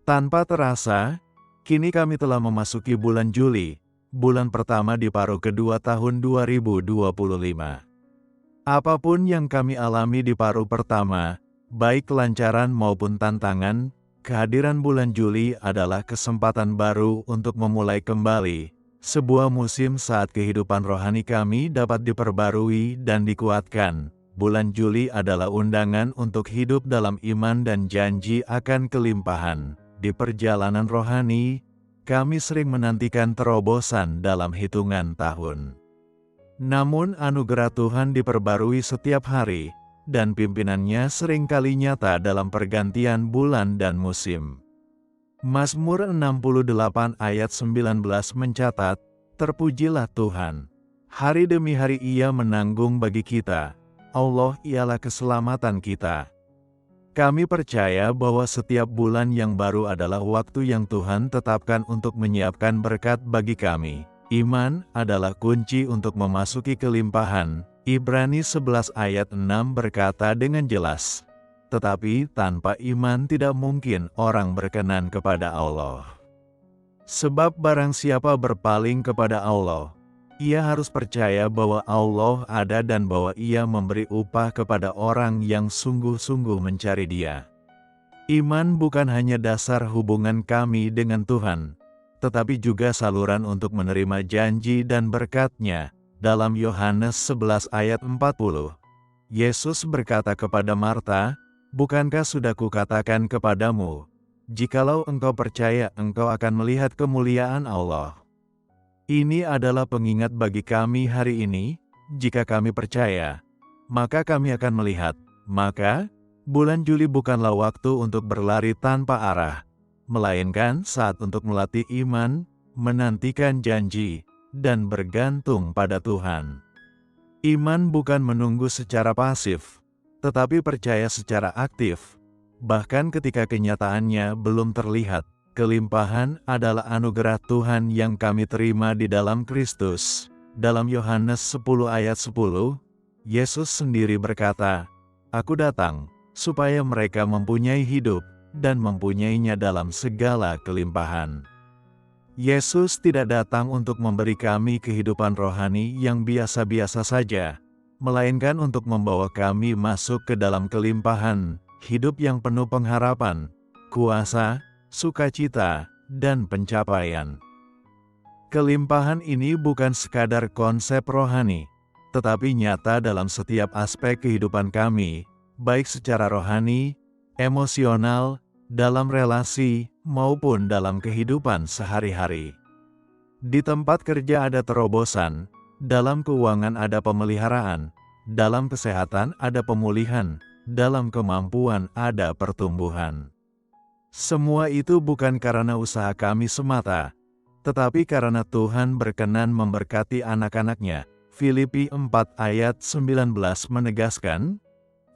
Tanpa terasa, kini kami telah memasuki bulan Juli, bulan pertama di paruh kedua tahun 2025. Apapun yang kami alami di paruh pertama, baik kelancaran maupun tantangan, kehadiran bulan Juli adalah kesempatan baru untuk memulai kembali sebuah musim saat kehidupan rohani kami dapat diperbarui dan dikuatkan. Bulan Juli adalah undangan untuk hidup dalam iman dan janji akan kelimpahan. Di perjalanan rohani, kami sering menantikan terobosan dalam hitungan tahun. Namun anugerah Tuhan diperbarui setiap hari, dan pimpinannya seringkali nyata dalam pergantian bulan dan musim. Mazmur 68 ayat 19 mencatat, "Terpujilah Tuhan. Hari demi hari Ia menanggung bagi kita. Allah ialah keselamatan kita." Kami percaya bahwa setiap bulan yang baru adalah waktu yang Tuhan tetapkan untuk menyiapkan berkat bagi kami. Iman adalah kunci untuk memasuki kelimpahan. Ibrani 11 ayat 6 berkata dengan jelas, "Tetapi tanpa iman tidak mungkin orang berkenan kepada Allah." Sebab barang siapa berpaling kepada Allah, ia harus percaya bahwa Allah ada dan bahwa Ia memberi upah kepada orang yang sungguh-sungguh mencari Dia. Iman bukan hanya dasar hubungan kami dengan Tuhan, tetapi juga saluran untuk menerima janji dan berkat-Nya. Dalam Yohanes 11 ayat 40, Yesus berkata kepada Marta, "Bukankah sudah kukatakan kepadamu, jikalau engkau percaya engkau akan melihat kemuliaan Allah?" Ini adalah pengingat bagi kami hari ini. Jika kami percaya, maka kami akan melihat. Maka, bulan Juli bukanlah waktu untuk berlari tanpa arah, melainkan saat untuk melatih iman, menantikan janji, dan bergantung pada Tuhan. Iman bukan menunggu secara pasif, tetapi percaya secara aktif. Bahkan ketika kenyataannya belum terlihat, kelimpahan adalah anugerah Tuhan yang kami terima di dalam Kristus. Dalam Yohanes 10 ayat 10, Yesus sendiri berkata, "Aku datang supaya mereka mempunyai hidup dan mempunyainya dalam segala kelimpahan." Yesus tidak datang untuk memberi kami kehidupan rohani yang biasa-biasa saja, melainkan untuk membawa kami masuk ke dalam kelimpahan, hidup yang penuh pengharapan, kuasa, sukacita, dan pencapaian. Kelimpahan ini bukan sekadar konsep rohani, tetapi nyata dalam setiap aspek kehidupan kami, baik secara rohani, emosional, dalam relasi, maupun dalam kehidupan sehari-hari. Di tempat kerja ada terobosan, dalam keuangan ada pemeliharaan, dalam kesehatan ada pemulihan, dalam kemampuan ada pertumbuhan. Semua itu bukan karena usaha kami semata, tetapi karena Tuhan berkenan memberkati anak-anak-Nya. Filipi 4 ayat 19 menegaskan,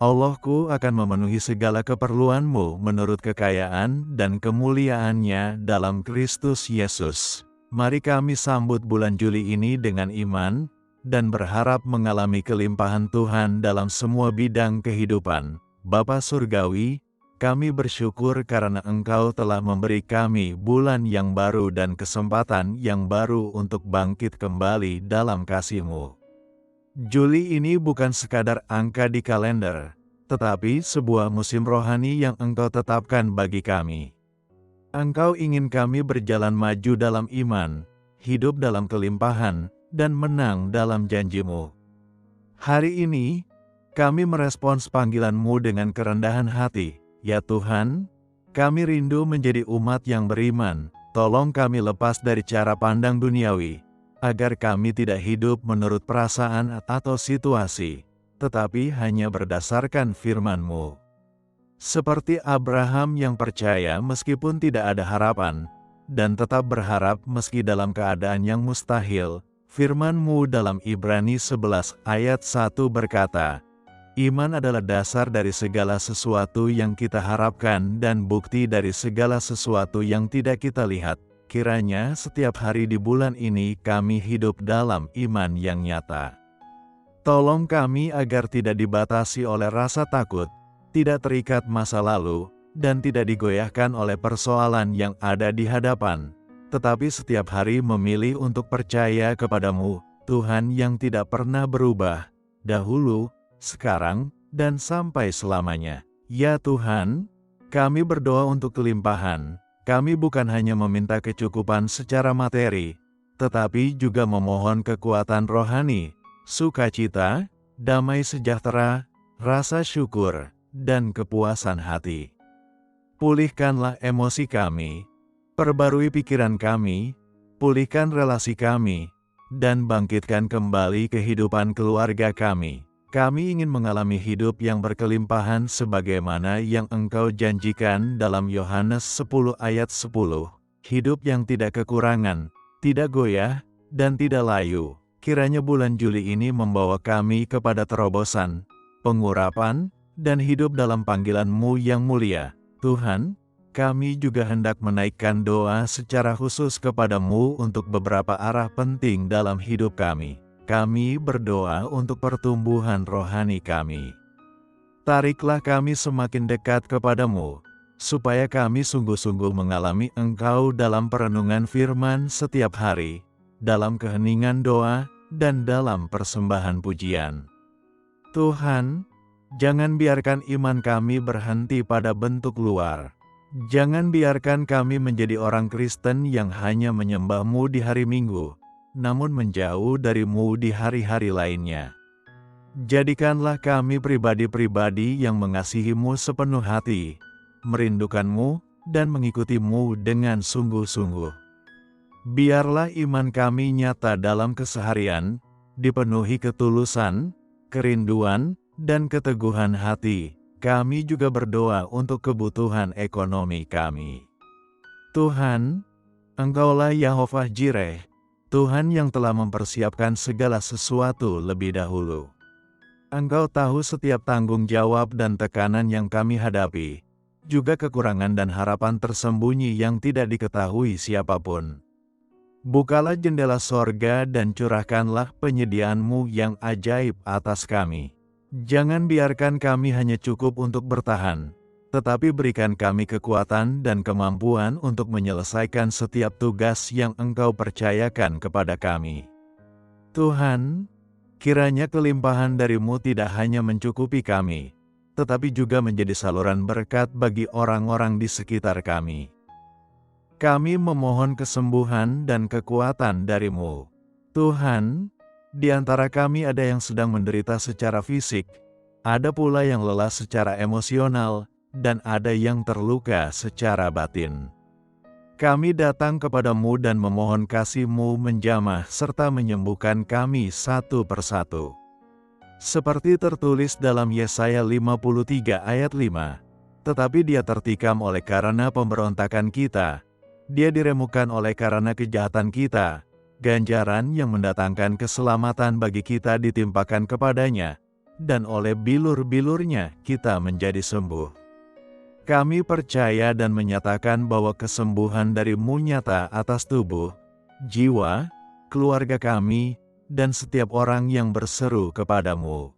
"Allahku akan memenuhi segala keperluanmu menurut kekayaan dan kemuliaan-Nya dalam Kristus Yesus." Mari kami sambut bulan Juli ini dengan iman, dan berharap mengalami kelimpahan Tuhan dalam semua bidang kehidupan. Bapa Surgawi, kami bersyukur karena Engkau telah memberi kami bulan yang baru dan kesempatan yang baru untuk bangkit kembali dalam kasih-Mu. Juli ini bukan sekadar angka di kalender, tetapi sebuah musim rohani yang Engkau tetapkan bagi kami. Engkau ingin kami berjalan maju dalam iman, hidup dalam kelimpahan, dan menang dalam janji-Mu. Hari ini, kami merespons panggilan-Mu dengan kerendahan hati. Ya Tuhan, kami rindu menjadi umat yang beriman. Tolong kami lepas dari cara pandang duniawi, agar kami tidak hidup menurut perasaan atau situasi, tetapi hanya berdasarkan firman-Mu. Seperti Abraham yang percaya meskipun tidak ada harapan, dan tetap berharap meski dalam keadaan yang mustahil, firman-Mu dalam Ibrani 11 ayat 1 berkata, "Iman adalah dasar dari segala sesuatu yang kita harapkan dan bukti dari segala sesuatu yang tidak kita lihat." Kiranya setiap hari di bulan ini kami hidup dalam iman yang nyata. Tolong kami agar tidak dibatasi oleh rasa takut, tidak terikat masa lalu, dan tidak digoyahkan oleh persoalan yang ada di hadapan, tetapi setiap hari memilih untuk percaya kepadamu, Tuhan yang tidak pernah berubah, dahulu, sekarang, dan sampai selamanya. Ya Tuhan, kami berdoa untuk kelimpahan. Kami bukan hanya meminta kecukupan secara materi, tetapi juga memohon kekuatan rohani, sukacita, damai sejahtera, rasa syukur, dan kepuasan hati. Pulihkanlah emosi kami, perbarui pikiran kami, pulihkan relasi kami, dan bangkitkan kembali kehidupan keluarga kami. Kami ingin mengalami hidup yang berkelimpahan sebagaimana yang Engkau janjikan dalam Yohanes 10 ayat 10. Hidup yang tidak kekurangan, tidak goyah, dan tidak layu. Kiranya bulan Juli ini membawa kami kepada terobosan, pengurapan, dan hidup dalam panggilan-Mu yang mulia. Tuhan, kami juga hendak menaikkan doa secara khusus kepadamu untuk beberapa arah penting dalam hidup kami. Kami berdoa untuk pertumbuhan rohani kami. Tariklah kami semakin dekat kepadamu, supaya kami sungguh-sungguh mengalami Engkau dalam perenungan firman setiap hari, dalam keheningan doa, dan dalam persembahan pujian. Tuhan, jangan biarkan iman kami berhenti pada bentuk luar. Jangan biarkan kami menjadi orang Kristen yang hanya menyembah-Mu di hari Minggu, namun menjauh dari-Mu di hari-hari lainnya. Jadikanlah kami pribadi-pribadi yang mengasihi-Mu sepenuh hati, merindukan-Mu, dan mengikuti-Mu dengan sungguh-sungguh. Biarlah iman kami nyata dalam keseharian, dipenuhi ketulusan, kerinduan, dan keteguhan hati. Kami juga berdoa untuk kebutuhan ekonomi kami. Tuhan, Engkaulah Yehovah Jireh, Tuhan yang telah mempersiapkan segala sesuatu lebih dahulu. Engkau tahu setiap tanggung jawab dan tekanan yang kami hadapi, juga kekurangan dan harapan tersembunyi yang tidak diketahui siapapun. Bukalah jendela sorga dan curahkanlah penyediaan-Mu yang ajaib atas kami. Jangan biarkan kami hanya cukup untuk bertahan, tetapi berikan kami kekuatan dan kemampuan untuk menyelesaikan setiap tugas yang Engkau percayakan kepada kami. Tuhan, kiranya kelimpahan dari-Mu tidak hanya mencukupi kami, tetapi juga menjadi saluran berkat bagi orang-orang di sekitar kami. Kami memohon kesembuhan dan kekuatan dari-Mu. Tuhan, di antara kami ada yang sedang menderita secara fisik, ada pula yang lelah secara emosional, dan ada yang terluka secara batin. Kami datang kepadamu dan memohon kasih-Mu menjamah serta menyembuhkan kami satu persatu. Seperti tertulis dalam Yesaya 53 ayat 5, tetapi dia tertikam oleh karena pemberontakan kita, dia diremukkan oleh karena kejahatan kita, ganjaran yang mendatangkan keselamatan bagi kita ditimpakan kepadanya, dan oleh bilur-bilurnya kita menjadi sembuh. Kami percaya dan menyatakan bahwa kesembuhan dari-Mu nyata atas tubuh, jiwa, keluarga kami, dan setiap orang yang berseru kepadamu.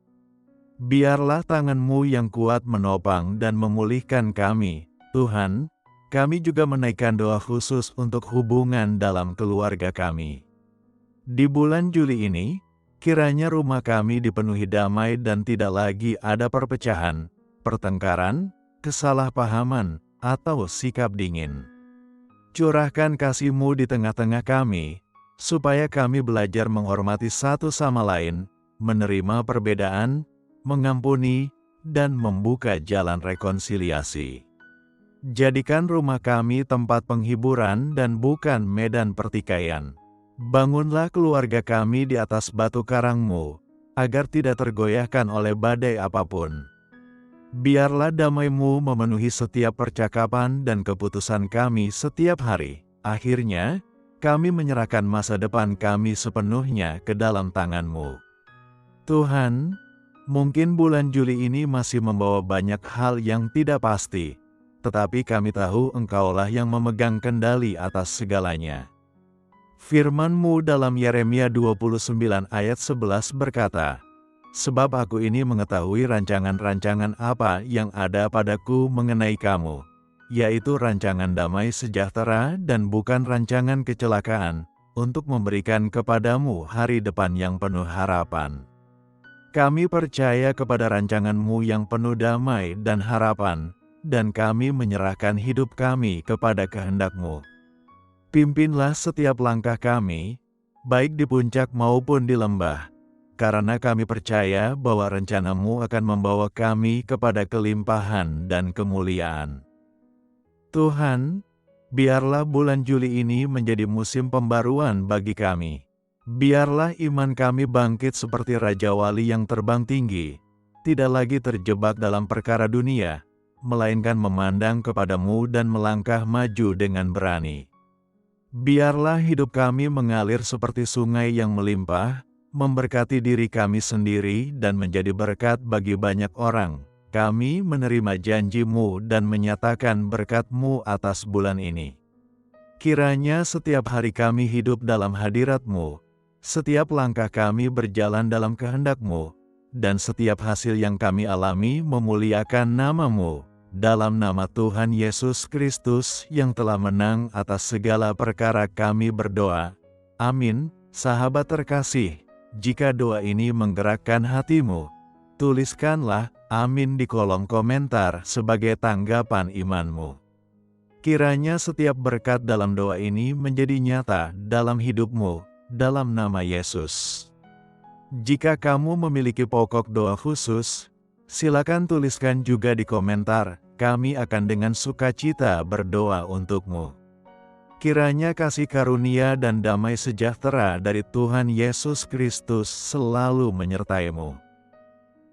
Biarlah tangan-Mu yang kuat menopang dan memulihkan kami, Tuhan. Kami juga menaikkan doa khusus untuk hubungan dalam keluarga kami. Di bulan Juli ini, kiranya rumah kami dipenuhi damai dan tidak lagi ada perpecahan, pertengkaran, kesalahpahaman, atau sikap dingin. Curahkan kasih-Mu di tengah-tengah kami, supaya kami belajar menghormati satu sama lain, menerima perbedaan, mengampuni, dan membuka jalan rekonsiliasi. Jadikan rumah kami tempat penghiburan dan bukan medan pertikaian. Bangunlah keluarga kami di atas batu karang-Mu, agar tidak tergoyahkan oleh badai apapun. Biarlah damai-Mu memenuhi setiap percakapan dan keputusan kami setiap hari. Akhirnya, kami menyerahkan masa depan kami sepenuhnya ke dalam tangan-Mu. Tuhan, mungkin bulan Juli ini masih membawa banyak hal yang tidak pasti, tetapi kami tahu Engkaulah yang memegang kendali atas segalanya. Firman-Mu dalam Yeremia 29 ayat 11 berkata, "Sebab aku ini mengetahui rancangan-rancangan apa yang ada padaku mengenai kamu, yaitu rancangan damai sejahtera dan bukan rancangan kecelakaan, untuk memberikan kepadamu hari depan yang penuh harapan. Kami percaya kepada rancangan-Mu yang penuh damai dan harapan, dan kami menyerahkan hidup kami kepada kehendak-Mu. Pimpinlah setiap langkah kami, baik di puncak maupun di lembah, karena kami percaya bahwa rencana-Mu akan membawa kami kepada kelimpahan dan kemuliaan. Tuhan, biarlah bulan Juli ini menjadi musim pembaruan bagi kami. Biarlah iman kami bangkit seperti Raja Wali yang terbang tinggi, tidak lagi terjebak dalam perkara dunia, melainkan memandang kepada-Mu dan melangkah maju dengan berani. Biarlah hidup kami mengalir seperti sungai yang melimpah, memberkati diri kami sendiri dan menjadi berkat bagi banyak orang. Kami menerima janji-Mu dan menyatakan berkat-Mu atas bulan ini. Kiranya setiap hari kami hidup dalam hadirat-Mu, setiap langkah kami berjalan dalam kehendak-Mu, dan setiap hasil yang kami alami memuliakan nama-Mu. Dalam nama Tuhan Yesus Kristus yang telah menang atas segala perkara kami berdoa. Amin. Sahabat terkasih, jika doa ini menggerakkan hatimu, tuliskanlah amin di kolom komentar sebagai tanggapan imanmu. Kiranya setiap berkat dalam doa ini menjadi nyata dalam hidupmu, dalam nama Yesus. Jika kamu memiliki pokok doa khusus, silakan tuliskan juga di komentar, kami akan dengan sukacita berdoa untukmu. Kiranya kasih karunia dan damai sejahtera dari Tuhan Yesus Kristus selalu menyertaimu.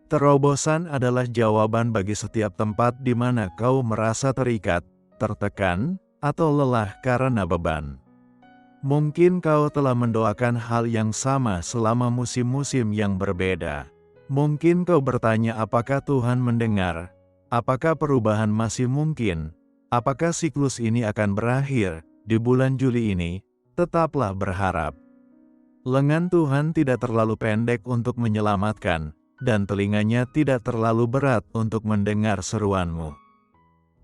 Terobosan adalah jawaban bagi setiap tempat di mana kau merasa terikat, tertekan, atau lelah karena beban. Mungkin kau telah mendoakan hal yang sama selama musim-musim yang berbeda. Mungkin kau bertanya apakah Tuhan mendengar? Apakah perubahan masih mungkin? Apakah siklus ini akan berakhir? Di bulan Juli ini, tetaplah berharap. Lengan Tuhan tidak terlalu pendek untuk menyelamatkan, dan telinganya tidak terlalu berat untuk mendengar seruanmu.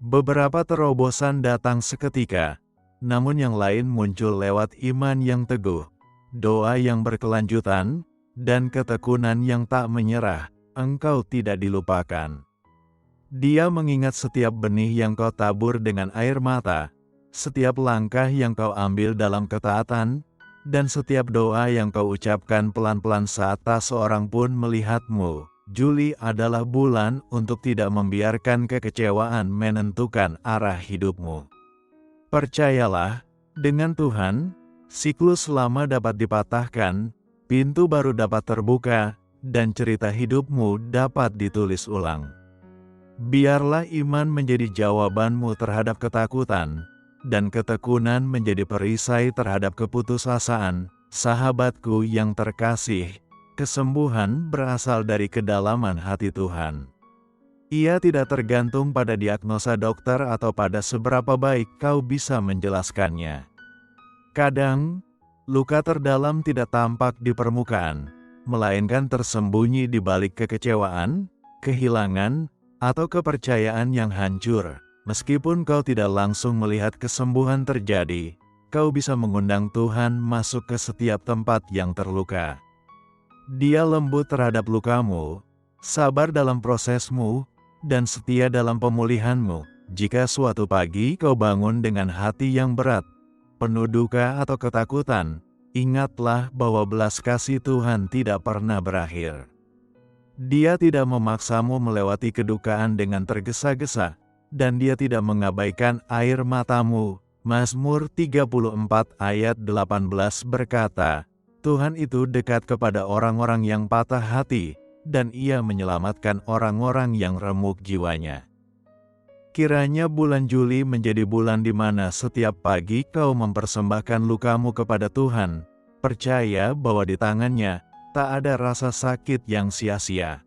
Beberapa terobosan datang seketika, namun yang lain muncul lewat iman yang teguh, doa yang berkelanjutan, dan ketekunan yang tak menyerah. Engkau tidak dilupakan. Dia mengingat setiap benih yang kau tabur dengan air mata, setiap langkah yang kau ambil dalam ketaatan, dan setiap doa yang kau ucapkan pelan-pelan saat tak seorang pun melihatmu. Juli adalah bulan untuk tidak membiarkan kekecewaan menentukan arah hidupmu. Percayalah, dengan Tuhan, siklus lama dapat dipatahkan, pintu baru dapat terbuka, dan cerita hidupmu dapat ditulis ulang. Biarlah iman menjadi jawabanmu terhadap ketakutan, dan ketekunan menjadi perisai terhadap keputusasaan. Sahabatku yang terkasih, kesembuhan berasal dari kedalaman hati Tuhan. Ia tidak tergantung pada diagnosa dokter atau pada seberapa baik kau bisa menjelaskannya. Kadang, luka terdalam tidak tampak di permukaan, melainkan tersembunyi di balik kekecewaan, kehilangan, atau kepercayaan yang hancur. Meskipun kau tidak langsung melihat kesembuhan terjadi, kau bisa mengundang Tuhan masuk ke setiap tempat yang terluka. Dia lembut terhadap lukamu, sabar dalam prosesmu, dan setia dalam pemulihanmu. Jika suatu pagi kau bangun dengan hati yang berat, penuh duka atau ketakutan, ingatlah bahwa belas kasih Tuhan tidak pernah berakhir. Dia tidak memaksamu melewati kedukaan dengan tergesa-gesa, dan Dia tidak mengabaikan air matamu. Mazmur 34 ayat 18 berkata, Tuhan itu dekat kepada orang-orang yang patah hati, dan Ia menyelamatkan orang-orang yang remuk jiwanya. Kiranya bulan Juli menjadi bulan di mana setiap pagi kau mempersembahkan lukamu kepada Tuhan, percaya bahwa di tangannya tak ada rasa sakit yang sia-sia.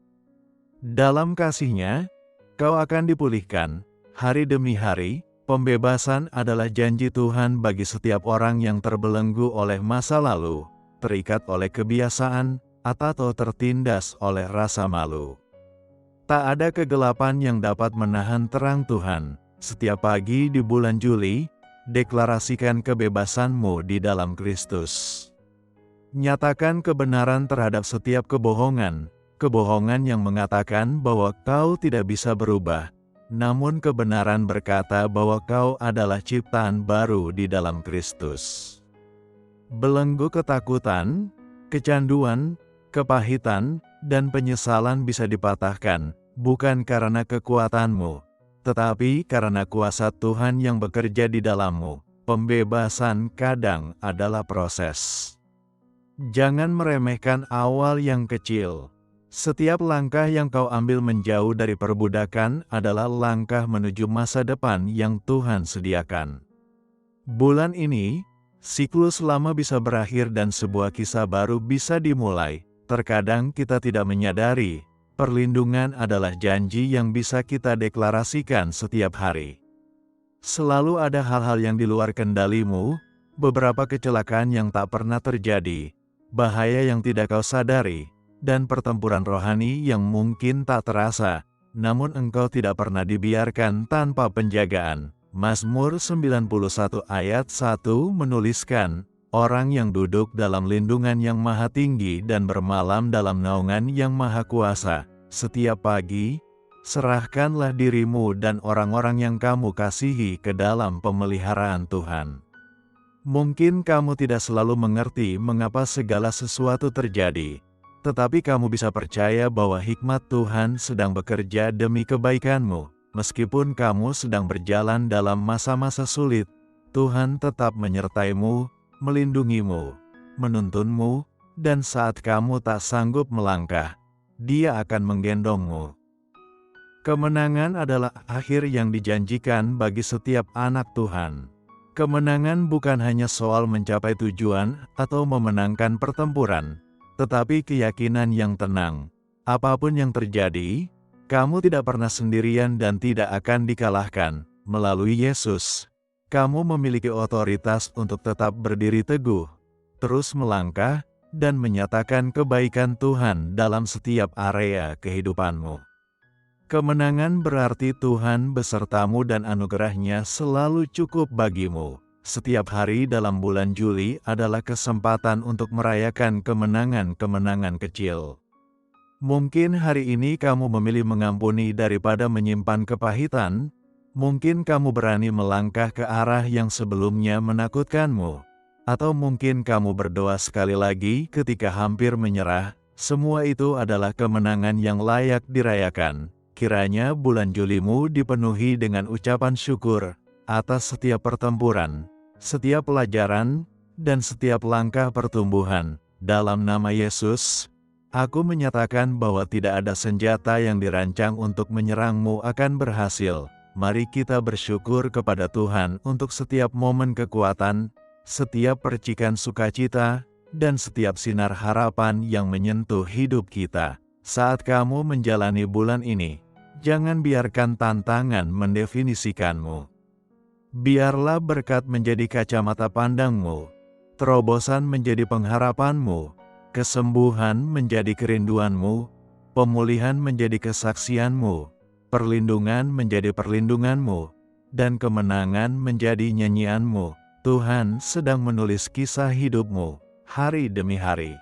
Dalam kasih-Nya, kau akan dipulihkan. Hari demi hari, pembebasan adalah janji Tuhan bagi setiap orang yang terbelenggu oleh masa lalu, terikat oleh kebiasaan, atau tertindas oleh rasa malu. Tak ada kegelapan yang dapat menahan terang Tuhan. Setiap pagi di bulan Juli, deklarasikan kebebasanmu di dalam Kristus. Nyatakan kebenaran terhadap setiap kebohongan, kebohongan yang mengatakan bahwa kau tidak bisa berubah, namun kebenaran berkata bahwa kau adalah ciptaan baru di dalam Kristus. Belenggu ketakutan, kecanduan, kepahitan, dan penyesalan bisa dipatahkan, bukan karena kekuatanmu, tetapi karena kuasa Tuhan yang bekerja di dalammu. Pembebasan kadang adalah proses. Jangan meremehkan awal yang kecil. Setiap langkah yang kau ambil menjauh dari perbudakan adalah langkah menuju masa depan yang Tuhan sediakan. Bulan ini, siklus lama bisa berakhir dan sebuah kisah baru bisa dimulai. Terkadang kita tidak menyadari, perlindungan adalah janji yang bisa kita deklarasikan setiap hari. Selalu ada hal-hal yang di luar kendalimu, beberapa kecelakaan yang tak pernah terjadi, bahaya yang tidak kau sadari, dan pertempuran rohani yang mungkin tak terasa, namun engkau tidak pernah dibiarkan tanpa penjagaan. Mazmur 91 ayat 1 menuliskan, orang yang duduk dalam lindungan yang maha tinggi dan bermalam dalam naungan yang maha kuasa, setiap pagi, serahkanlah dirimu dan orang-orang yang kamu kasihi ke dalam pemeliharaan Tuhan. Mungkin kamu tidak selalu mengerti mengapa segala sesuatu terjadi, tetapi kamu bisa percaya bahwa hikmat Tuhan sedang bekerja demi kebaikanmu. Meskipun kamu sedang berjalan dalam masa-masa sulit, Tuhan tetap menyertaimu, melindungimu, menuntunmu, dan saat kamu tak sanggup melangkah, Dia akan menggendongmu. Kemenangan adalah akhir yang dijanjikan bagi setiap anak Tuhan. Kemenangan bukan hanya soal mencapai tujuan atau memenangkan pertempuran, tetapi keyakinan yang tenang. Apapun yang terjadi, kamu tidak pernah sendirian dan tidak akan dikalahkan. Melalui Yesus, kamu memiliki otoritas untuk tetap berdiri teguh, terus melangkah, dan menyatakan kebaikan Tuhan dalam setiap area kehidupanmu. Kemenangan berarti Tuhan besertamu dan anugerahnya selalu cukup bagimu. Setiap hari dalam bulan Juli adalah kesempatan untuk merayakan kemenangan-kemenangan kecil. Mungkin hari ini kamu memilih mengampuni daripada menyimpan kepahitan. Mungkin kamu berani melangkah ke arah yang sebelumnya menakutkanmu. Atau mungkin kamu berdoa sekali lagi ketika hampir menyerah. Semua itu adalah kemenangan yang layak dirayakan. Kiranya bulan Julimu dipenuhi dengan ucapan syukur atas setiap pertempuran, setiap pelajaran, dan setiap langkah pertumbuhan. Dalam nama Yesus, aku menyatakan bahwa tidak ada senjata yang dirancang untuk menyerangmu akan berhasil. Mari kita bersyukur kepada Tuhan untuk setiap momen kekuatan, setiap percikan sukacita, dan setiap sinar harapan yang menyentuh hidup kita. Saat kamu menjalani bulan ini, jangan biarkan tantangan mendefinisikanmu. Biarlah berkat menjadi kacamata pandangmu, terobosan menjadi pengharapanmu, kesembuhan menjadi kerinduanmu, pemulihan menjadi kesaksianmu, perlindungan menjadi perlindunganmu, dan kemenangan menjadi nyanyianmu. Tuhan sedang menulis kisah hidupmu, hari demi hari.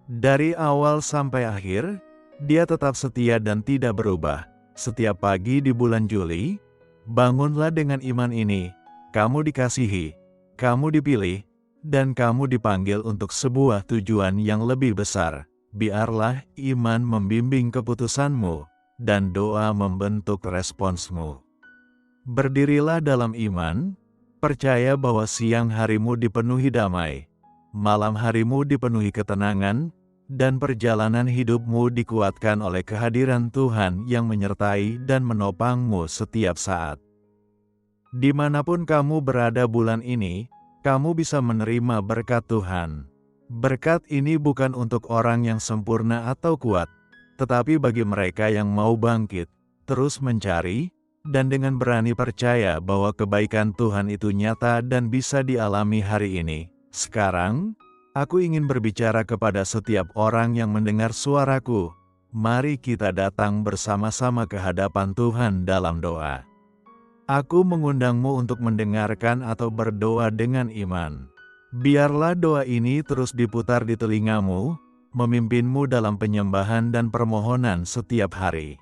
Dari awal sampai akhir, Dia tetap setia dan tidak berubah. Setiap pagi di bulan Juli, bangunlah dengan iman ini, kamu dikasihi, kamu dipilih, dan kamu dipanggil untuk sebuah tujuan yang lebih besar. Biarlah iman membimbing keputusanmu, dan doa membentuk responsmu. Berdirilah dalam iman, percaya bahwa siang harimu dipenuhi damai, malam harimu dipenuhi ketenangan, dan perjalanan hidupmu dikuatkan oleh kehadiran Tuhan yang menyertai dan menopangmu setiap saat. Dimanapun kamu berada bulan ini, kamu bisa menerima berkat Tuhan. Berkat ini bukan untuk orang yang sempurna atau kuat, tetapi bagi mereka yang mau bangkit, terus mencari, dan dengan berani percaya bahwa kebaikan Tuhan itu nyata dan bisa dialami hari ini. Sekarang, aku ingin berbicara kepada setiap orang yang mendengar suaraku. Mari kita datang bersama-sama ke hadapan Tuhan dalam doa. Aku mengundangmu untuk mendengarkan atau berdoa dengan iman. Biarlah doa ini terus diputar di telingamu, memimpinmu dalam penyembahan dan permohonan setiap hari.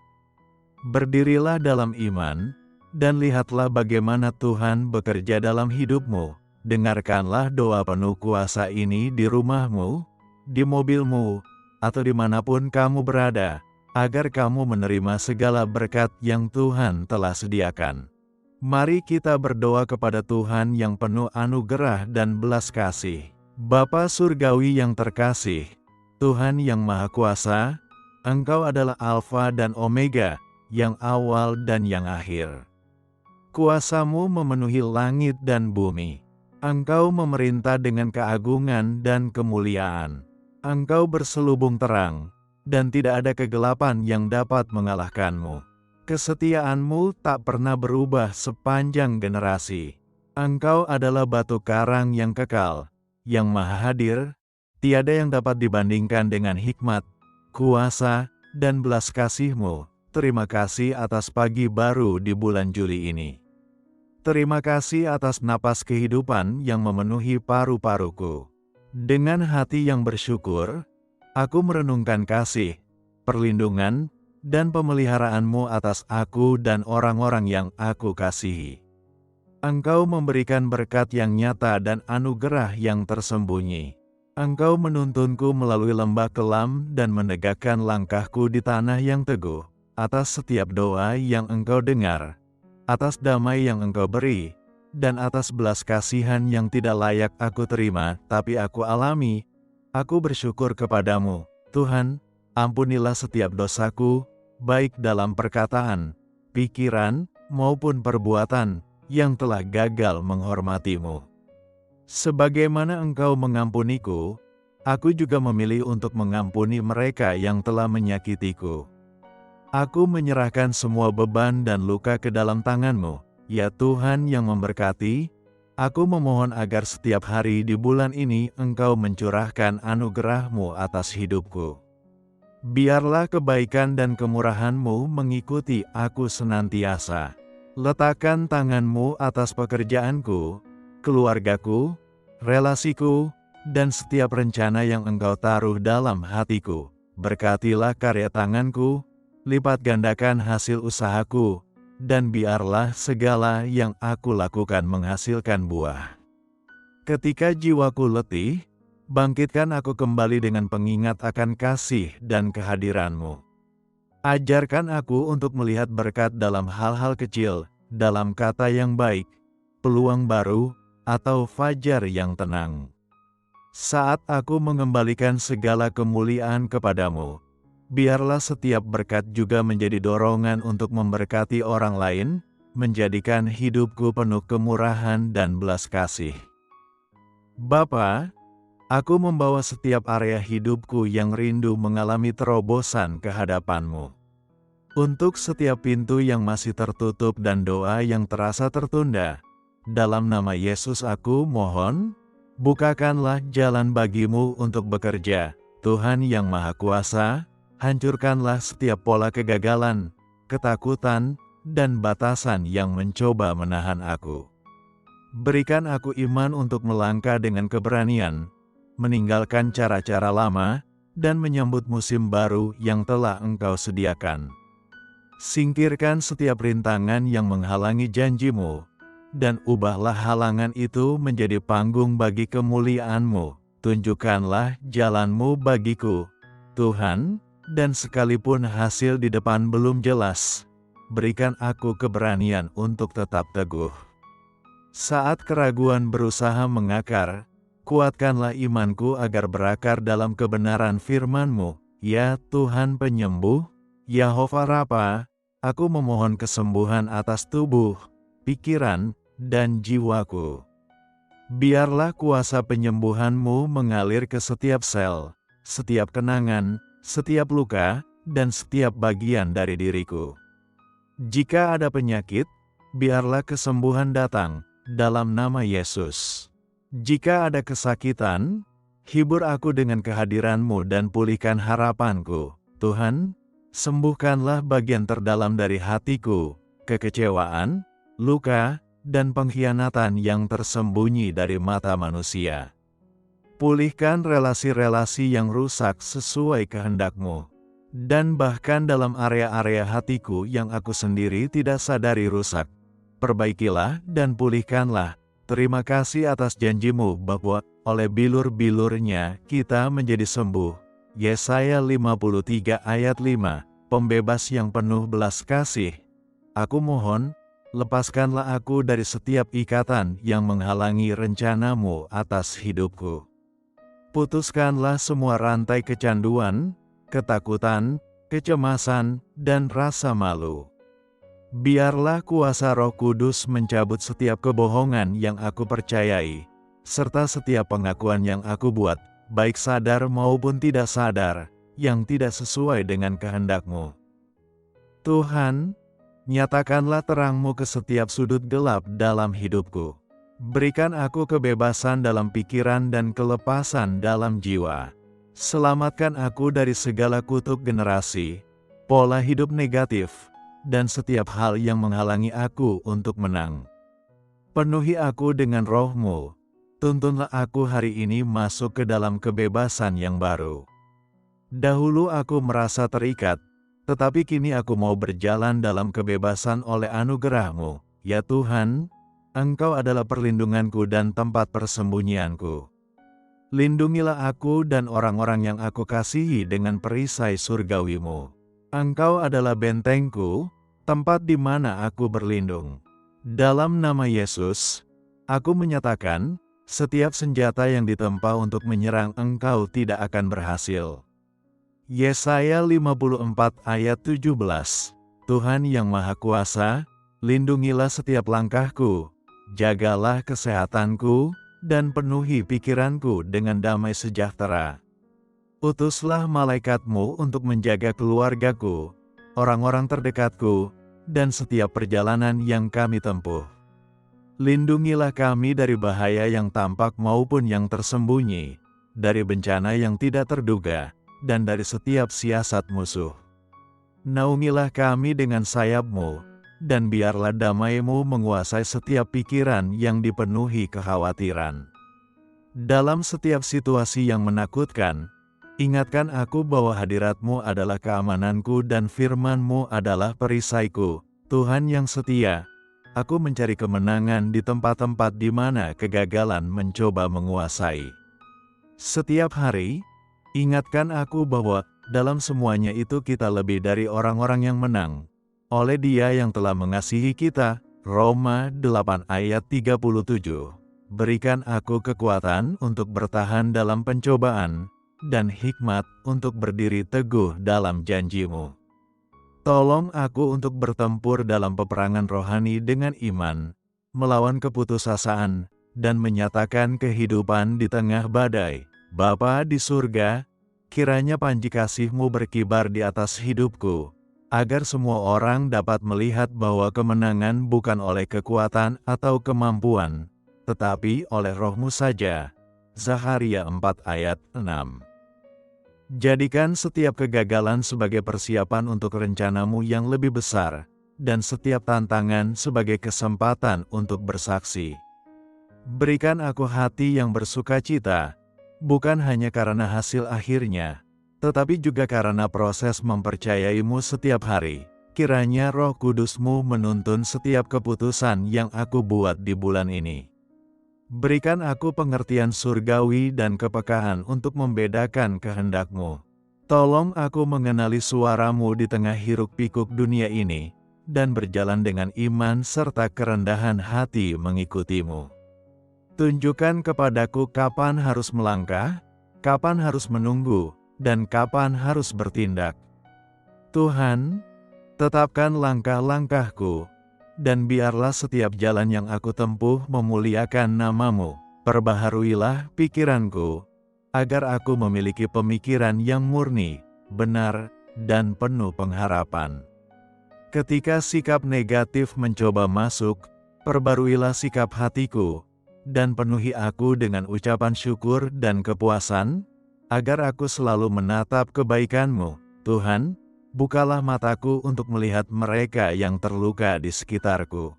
Berdirilah dalam iman, dan lihatlah bagaimana Tuhan bekerja dalam hidupmu. Dengarkanlah doa penuh kuasa ini di rumahmu, di mobilmu, atau dimanapun kamu berada, agar kamu menerima segala berkat yang Tuhan telah sediakan. Mari kita berdoa kepada Tuhan yang penuh anugerah dan belas kasih. Bapa Surgawi yang terkasih, Tuhan yang Maha Kuasa, Engkau adalah Alfa dan Omega, yang awal dan yang akhir. Kuasa-Mu memenuhi langit dan bumi. Engkau memerintah dengan keagungan dan kemuliaan. Engkau berselubung terang, dan tidak ada kegelapan yang dapat mengalahkan-Mu. Kesetiaan-Mu tak pernah berubah sepanjang generasi. Engkau adalah batu karang yang kekal, yang maha hadir, tiada yang dapat dibandingkan dengan hikmat, kuasa, dan belas kasih-Mu. Terima kasih atas pagi baru di bulan Juli ini. Terima kasih atas napas kehidupan yang memenuhi paru-paruku. Dengan hati yang bersyukur, aku merenungkan kasih, perlindungan, dan pemeliharaanmu atas aku dan orang-orang yang aku kasihi. Engkau memberikan berkat yang nyata dan anugerah yang tersembunyi. Engkau menuntunku melalui lembah kelam dan menegakkan langkahku di tanah yang teguh. Atas setiap doa yang Engkau dengar, atas damai yang Engkau beri, dan atas belas kasihan yang tidak layak aku terima, tapi aku alami, aku bersyukur kepadamu, Tuhan. Ampunilah setiap dosaku, baik dalam perkataan, pikiran, maupun perbuatan, yang telah gagal menghormati-Mu. Sebagaimana Engkau mengampuniku, aku juga memilih untuk mengampuni mereka yang telah menyakitiku. Aku menyerahkan semua beban dan luka ke dalam tangan-Mu, ya Tuhan yang memberkati. Aku memohon agar setiap hari di bulan ini Engkau mencurahkan anugerah-Mu atas hidupku. Biarlah kebaikan dan kemurahan-Mu mengikuti aku senantiasa. Letakkan tangan-Mu atas pekerjaanku, keluargaku, relasiku, dan setiap rencana yang Engkau taruh dalam hatiku. Berkatilah karya tanganku, lipat gandakan hasil usahaku, dan biarlah segala yang aku lakukan menghasilkan buah. Ketika jiwaku letih, bangkitkan aku kembali dengan pengingat akan kasih dan kehadiran-Mu. Ajarkan aku untuk melihat berkat dalam hal-hal kecil, dalam kata yang baik, peluang baru, atau fajar yang tenang. Saat aku mengembalikan segala kemuliaan kepadamu, biarlah setiap berkat juga menjadi dorongan untuk memberkati orang lain, menjadikan hidupku penuh kemurahan dan belas kasih. Bapa, aku membawa setiap area hidupku yang rindu mengalami terobosan ke hadapan-Mu. Untuk setiap pintu yang masih tertutup dan doa yang terasa tertunda, dalam nama Yesus aku mohon, bukakanlah jalan bagi-Mu untuk bekerja. Tuhan yang Maha Kuasa, hancurkanlah setiap pola kegagalan, ketakutan, dan batasan yang mencoba menahan aku. Berikan aku iman untuk melangkah dengan keberanian, meninggalkan cara-cara lama, dan menyambut musim baru yang telah Engkau sediakan. Singkirkan setiap rintangan yang menghalangi janji-Mu, dan ubahlah halangan itu menjadi panggung bagi kemuliaan-Mu. Tunjukkanlah jalan-Mu bagiku, Tuhan, dan sekalipun hasil di depan belum jelas, berikan aku keberanian untuk tetap teguh. Saat keraguan berusaha mengakar, kuatkanlah imanku agar berakar dalam kebenaran firman-Mu. Ya Tuhan penyembuh, Yahova Rafa, aku memohon kesembuhan atas tubuh, pikiran, dan jiwaku. Biarlah kuasa penyembuhan-Mu mengalir ke setiap sel, setiap kenangan, setiap luka, dan setiap bagian dari diriku. Jika ada penyakit, biarlah kesembuhan datang, dalam nama Yesus. Jika ada kesakitan, hibur aku dengan kehadiran-Mu dan pulihkan harapanku. Tuhan, sembuhkanlah bagian terdalam dari hatiku, kekecewaan, luka, dan pengkhianatan yang tersembunyi dari mata manusia. Pulihkan relasi-relasi yang rusak sesuai kehendak-Mu. Dan bahkan dalam area-area hatiku yang aku sendiri tidak sadari rusak. Perbaikilah dan pulihkanlah. Terima kasih atas janji-Mu bahwa oleh bilur-bilurnya kita menjadi sembuh. Yesaya 53 ayat 5, pembebas yang penuh belas kasih. Aku mohon, lepaskanlah aku dari setiap ikatan yang menghalangi rencana-Mu atas hidupku. Putuskanlah semua rantai kecanduan, ketakutan, kecemasan, dan rasa malu. Biarlah kuasa Roh Kudus mencabut setiap kebohongan yang aku percayai, serta setiap pengakuan yang aku buat, baik sadar maupun tidak sadar, yang tidak sesuai dengan kehendak-Mu. Tuhan, nyatakanlah terang-Mu ke setiap sudut gelap dalam hidupku. Berikan aku kebebasan dalam pikiran dan kelepasan dalam jiwa. Selamatkan aku dari segala kutuk generasi, pola hidup negatif, dan setiap hal yang menghalangi aku untuk menang. Penuhi aku dengan Roh-Mu. Tuntunlah aku hari ini masuk ke dalam kebebasan yang baru. Dahulu aku merasa terikat, tetapi kini aku mau berjalan dalam kebebasan oleh anugerah-Mu. Ya Tuhan, Engkau adalah perlindunganku dan tempat persembunyianku. Lindungilah aku dan orang-orang yang aku kasihi dengan perisai surgawi-Mu. Engkau adalah bentengku, tempat di mana aku berlindung. Dalam nama Yesus, aku menyatakan, setiap senjata yang ditempa untuk menyerang Engkau tidak akan berhasil. Yesaya 54 ayat 17. Tuhan yang Maha Kuasa, lindungilah setiap langkahku, jagalah kesehatanku, dan penuhi pikiranku dengan damai sejahtera. Utuslah malaikat-Mu untuk menjaga keluargaku, orang-orang terdekatku, dan setiap perjalanan yang kami tempuh. Lindungilah kami dari bahaya yang tampak maupun yang tersembunyi, dari bencana yang tidak terduga, dan dari setiap siasat musuh. Naungilah kami dengan sayap-Mu, dan biarlah damai-Mu menguasai setiap pikiran yang dipenuhi kekhawatiran. Dalam setiap situasi yang menakutkan, ingatkan aku bahwa hadirat-Mu adalah keamananku dan firman-Mu adalah perisaiku. Tuhan yang setia, aku mencari kemenangan di tempat-tempat di mana kegagalan mencoba menguasai. Setiap hari, ingatkan aku bahwa dalam semuanya itu kita lebih dari orang-orang yang menang. Oleh Dia yang telah mengasihi kita, Roma 8 ayat 37. Berikan aku kekuatan untuk bertahan dalam pencobaan, dan hikmat untuk berdiri teguh dalam janji-Mu. Tolong aku untuk bertempur dalam peperangan rohani dengan iman, melawan keputusasaan, dan menyatakan kehidupan di tengah badai. Bapa di surga, kiranya panji kasih-Mu berkibar di atas hidupku, agar semua orang dapat melihat bahwa kemenangan bukan oleh kekuatan atau kemampuan, tetapi oleh Roh-Mu saja. Zakharia 4 ayat 6. Jadikan setiap kegagalan sebagai persiapan untuk rencana-Mu yang lebih besar, dan setiap tantangan sebagai kesempatan untuk bersaksi. Berikan aku hati yang bersukacita, bukan hanya karena hasil akhirnya, tetapi juga karena proses mempercayai-Mu setiap hari. Kiranya Roh Kudus-Mu menuntun setiap keputusan yang aku buat di bulan ini. Berikan aku pengertian surgawi dan kepekaan untuk membedakan kehendak-Mu. Tolong aku mengenali suara-Mu di tengah hiruk-pikuk dunia ini, dan berjalan dengan iman serta kerendahan hati mengikuti-Mu. Tunjukkan kepadaku kapan harus melangkah, kapan harus menunggu, dan kapan harus bertindak. Tuhan, tetapkan langkah-langkahku, dan biarlah setiap jalan yang aku tempuh memuliakan nama-Mu. Perbaharuilah pikiranku, agar aku memiliki pemikiran yang murni, benar, dan penuh pengharapan. Ketika sikap negatif mencoba masuk, perbaruilah sikap hatiku, dan penuhi aku dengan ucapan syukur dan kepuasan, agar aku selalu menatap kebaikan-Mu. Tuhan, bukalah mataku untuk melihat mereka yang terluka di sekitarku.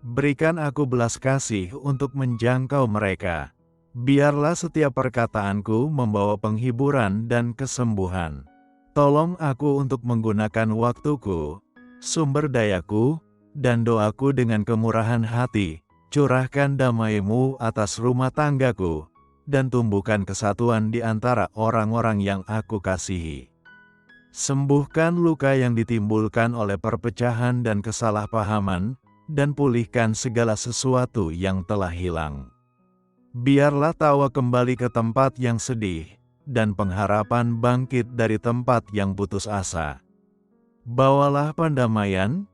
Berikan aku belas kasih untuk menjangkau mereka. Biarlah setiap perkataanku membawa penghiburan dan kesembuhan. Tolong aku untuk menggunakan waktuku, sumber dayaku, dan doaku dengan kemurahan hati. Curahkan damai-Mu atas rumah tanggaku, dan tumbuhkan kesatuan di antara orang-orang yang aku kasihi. Sembuhkan luka yang ditimbulkan oleh perpecahan dan kesalahpahaman, dan pulihkan segala sesuatu yang telah hilang. Biarlah tawa kembali ke tempat yang sedih, dan pengharapan bangkit dari tempat yang putus asa. Bawalah pendamaian,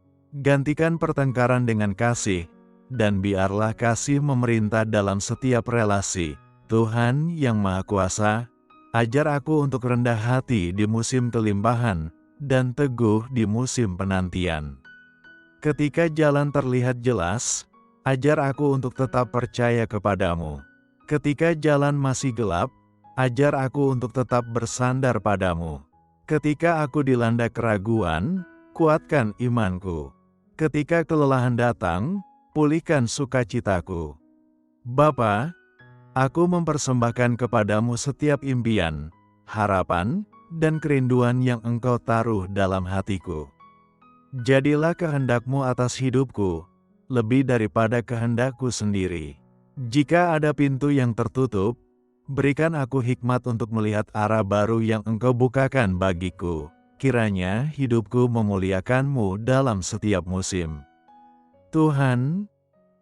gantikan pertengkaran dengan kasih, dan biarlah kasih memerintah dalam setiap relasi. Tuhan yang Maha Kuasa, ajar aku untuk rendah hati di musim kelimpahan, dan teguh di musim penantian. Ketika jalan terlihat jelas, ajar aku untuk tetap percaya kepadamu. Ketika jalan masih gelap, ajar aku untuk tetap bersandar padamu. Ketika aku dilanda keraguan, kuatkan imanku. Ketika kelelahan datang, pulihkan sukacitaku. Bapa, aku mempersembahkan kepadamu setiap impian, harapan, dan kerinduan yang Engkau taruh dalam hatiku. Jadilah kehendak-Mu atas hidupku, lebih daripada kehendakku sendiri. Jika ada pintu yang tertutup, berikan aku hikmat untuk melihat arah baru yang Engkau bukakan bagiku. Kiranya hidupku memuliakan-Mu dalam setiap musim. Tuhan,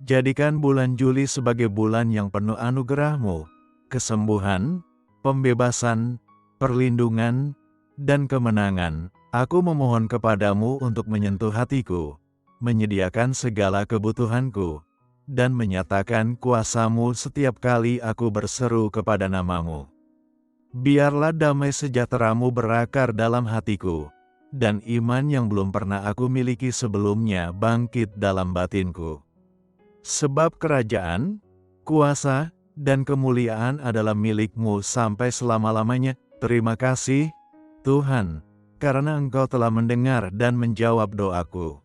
jadikan bulan Juli sebagai bulan yang penuh anugerah-Mu, kesembuhan, pembebasan, perlindungan, dan kemenangan. Aku memohon kepadamu untuk menyentuh hatiku, menyediakan segala kebutuhanku, dan menyatakan kuasa-Mu setiap kali aku berseru kepada nama-Mu. Biarlah damai sejahtera-Mu berakar dalam hatiku, dan iman yang belum pernah aku miliki sebelumnya bangkit dalam batinku. Sebab kerajaan, kuasa, dan kemuliaan adalah milik-Mu sampai selama-lamanya. Terima kasih, Tuhan, karena Engkau telah mendengar dan menjawab doaku.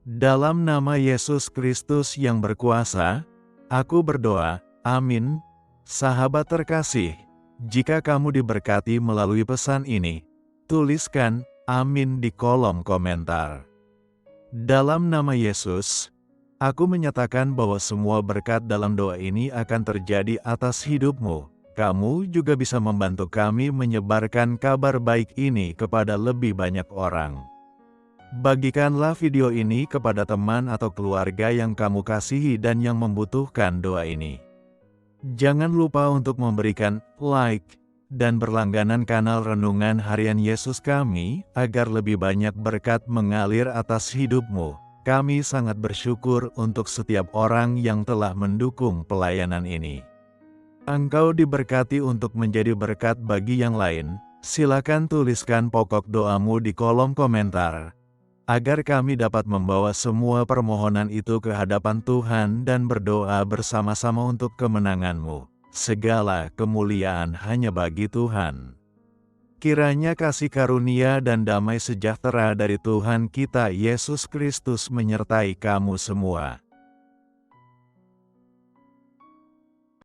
Dalam nama Yesus Kristus yang berkuasa, aku berdoa, amin. Sahabat terkasih, jika kamu diberkati melalui pesan ini, tuliskan amin di kolom komentar. Dalam nama Yesus, aku menyatakan bahwa semua berkat dalam doa ini akan terjadi atas hidupmu. Kamu juga bisa membantu kami menyebarkan kabar baik ini kepada lebih banyak orang. Bagikanlah video ini kepada teman atau keluarga yang kamu kasihi dan yang membutuhkan doa ini. Jangan lupa untuk memberikan like dan berlangganan kanal Renungan Harian Yesus kami, agar lebih banyak berkat mengalir atas hidupmu. Kami sangat bersyukur untuk setiap orang yang telah mendukung pelayanan ini. Engkau diberkati untuk menjadi berkat bagi yang lain. Silakan tuliskan pokok doamu di kolom komentar, agar kami dapat membawa semua permohonan itu ke hadapan Tuhan dan berdoa bersama-sama untuk kemenangan-Mu. Segala kemuliaan hanya bagi Tuhan. Kiranya kasih karunia dan damai sejahtera dari Tuhan kita Yesus Kristus menyertai kamu semua.